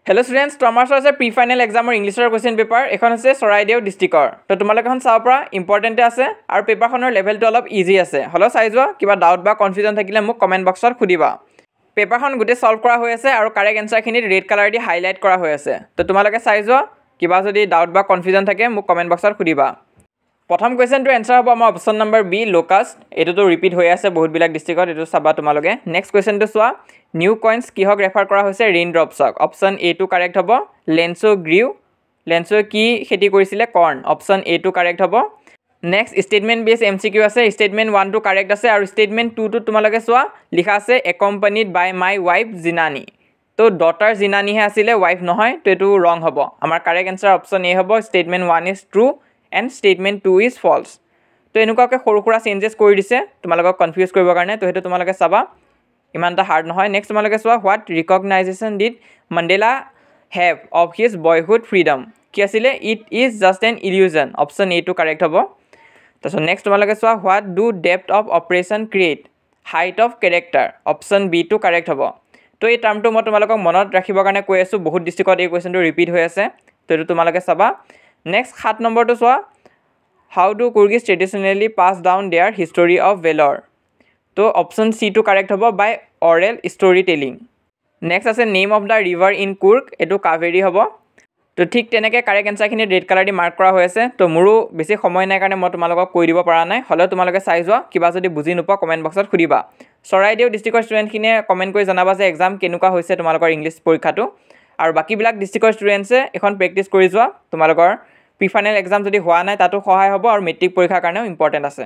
Hello students, to আমাৰ আছে pre final এক্সামৰ ইংলিছৰ কোৱেশ্চন পেপাৰ এখন আছে চৰাইদেউ ডিস্ট্ৰিক্টৰ তো তোমালোকে এখন চাব পৰা ইম্পৰ্টেন্ট আছে আৰু পেপাৰখনৰ লেভেলটো অলপ ইজি আছে হলো চাই যোৱা কিবা ডাউট বা কনফিউজন থাকিলে মোক কমেন্ট বক্সত খুদিবা পেপাৰখন গুটে সলভ কৰা হৈ আছে আৰু কাৰেক্ট আনসাৰখিনি ৰেড কালাৰ দি হাইলাইট কৰা হৈ আছে তো তোমালোকে চাই যোৱা কিবা যদি ডাউট বা কনফিউজন থাকে মোক কমেন্ট বক্সত খুদিবা প্ৰথম কোৱেশ্চনটো এনসাৰ হ'ব আমাৰ option number B locust এটোটো repeat হৈ আছে বহুত বিলাক ডিস্ট্ৰিক্টত এটো চাবা তোমালোকে নেক্সট কোৱেশ্চনটো চোৱা নিউ কইন্স কিহক ৰেফাৰ কৰা হৈছে ৰেইন ড্ৰপছক অপচন এ টু কাৰেক্ট হ'ব লেন্সো গ্ৰিউ লেন্সো কি খেতি কৰিছিলে কৰ্ন অপচন এ টু কাৰেক্ট হ'ব নেক্সট স্টেটমেন্ট বেস এমসিকিউ আছে স্টেটমেন্ট 1 টু কাৰেক্ট আছে আৰু স্টেটমেন্ট 2 টু তোমালোকে চোৱা লিখা আছে একম্পানিড বাই মাই ওয়াইফ জিনানি তো ডটাৰ জিনানি হে আছিলে ওয়াইফ নহয় তো এটো ৰং হ'ব আমাৰ কাৰেক্ট আনসাৰ অপচন এ হ'ব statement 1 is true and statement 2 is false তো এনেকুৱাকে সৰুখুৰা চেঞ্জেস কৰি দিছে তোমালোকক কনফিউজ কৰিবৰ কাৰণে তো হেতু তোমালোকে চাবা ইমানটা হাৰ্ড নহয় নেক্সট তোমালোকে চোৱা what recognition did Mandela have of his boyhood freedom কি আছিলে it is just an illusion option a টু কাৰেক্ট হ'ব তাৰপিছত নেক্সট তোমালোকে চোৱা what do depth of operation create height of character option b টু কাৰেক্ট হ'ব তো এই টাৰ্মটো মই তোমালোকক মনত ৰাখিবৰ কাৰণে কৈ আছো বহুত ডিস্ট্ৰিক্টত এই কোৱেশ্চনটো ৰিপিট হৈ আছে তো এটো তোমালোকে চাবা নেক্সট 7 নম্বৰটো চোৱা how do Coorgis traditionally pass down their history of valour তো অপচন সি টু কাৰেক্ট হ'ব by oral story telling next আছে name of the river in Coorg এটো কাভেৰী হ'ব তো ঠিক তেনেকৈ কাৰেক্ট আনসাৰখিনি ৰেড কালাৰ দি মাৰ্ক কৰা হৈ আছে তো মোৰো বেছি সময় নাই কাৰণে মই তোমালোকক কৈ দিব পৰা নাই হলে তোমালোকে চাই যোৱা কিবা যদি বুজি নোপোৱা কমেন্ট বক্সত খুদিবা চৰাইদেউ ডিস্ট্ৰিক্টৰ ষ্টুডেণ্টখিনিয়ে কমেন্ট কৰি জনাবা যে এক্সাম কেনেকুৱা হৈছে তোমালোকৰ ইংলিছ পৰীক্ষাটো আৰু বাকিবিলাক ডিস্ট্ৰিক্টৰ ষ্টুডেণ্টছে এখন প্ৰেক্টিছ কৰি যোৱা তোমালোকৰ প্ৰি ফাইনেল এক্সাম যদি হোৱা নাই তাতো সহায় হ'ব আৰু মেট্ৰিক পৰীক্ষাৰ কাৰণেও ইম্পৰ্টেন্ট আছে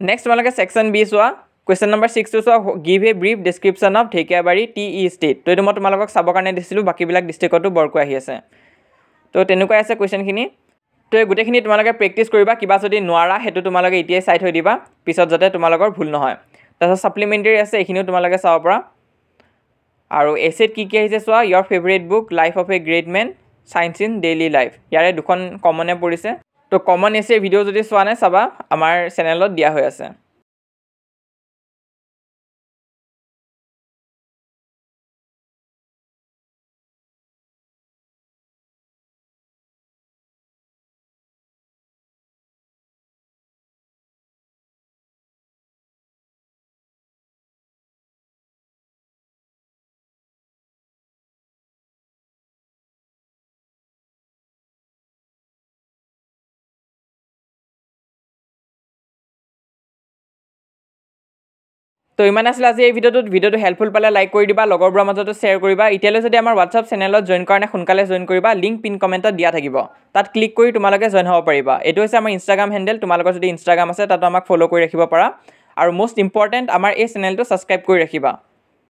নেক্সট তোমালোকে সেকশন বি চোৱা কোৱেশ্চন নম্বৰ 6 টো চোৱা give a brief description of Dhekiabari tea estate তো এটো মই তোমালোকক চাবৰ কাৰণে দিছিলো বাকিবিলাক ডিস্ট্ৰিক্টতো বৰকৈ আহি আছে তো তেনেকৈ আছে কোৱেশ্চনখিনি তো এই গোটেইখিনি তোমালোকে প্ৰেক্টিছ কৰিবা কিবা যদি নোৱাৰা হেতু তোমালোকে এতিয়াই চাই থৈ দিবা পিছত যাতে তোমালোকৰ ভুল নহয় তাৰপিছত সাপ্লিমেন্টাৰী আছে এইখিনিও তোমালোকে চাব পৰা আৰু এছেট কি কি আহিছে চোৱা your favorite book life of a great man science in daily life ইয়াৰে দুখন কমনে পৰিছে তো কমন এছে ভিডিও যদি চোৱা নাই চাবা আমাৰ চেনেলত দিয়া হৈ আছে তো ইমান আছিল আজি এই ভিডিঅ'টো হেল্পফুল পালে লাইক কৰি দিবা, লগৰবোৰৰ মাজতো শ্বেয়াৰ কৰিবা। এতিয়ালৈ যদি আমাৰ হোৱাটছআপ চেনেলত জইন কৰা নাই সোনকালে জইন কৰিবা, লিংক পিন কমেণ্টত দিয়া থাকিব, তাত ক্লিক কৰি তোমালোকে জইন হ'ব পাৰিবা। এইটো হৈছে আমাৰ ইনষ্টাগ্ৰাম হেণ্ডেল, তোমালোকৰ যদি ইনষ্টাগ্ৰাম আছে তাতো আমাক ফ'ল' কৰি ৰাখিব পাৰা। আৰু মষ্ট ইম্পৰ্টেণ্ট আমাৰ এই চেনেলটো ছাবস্ক্ৰাইব কৰি ৰাখিবা।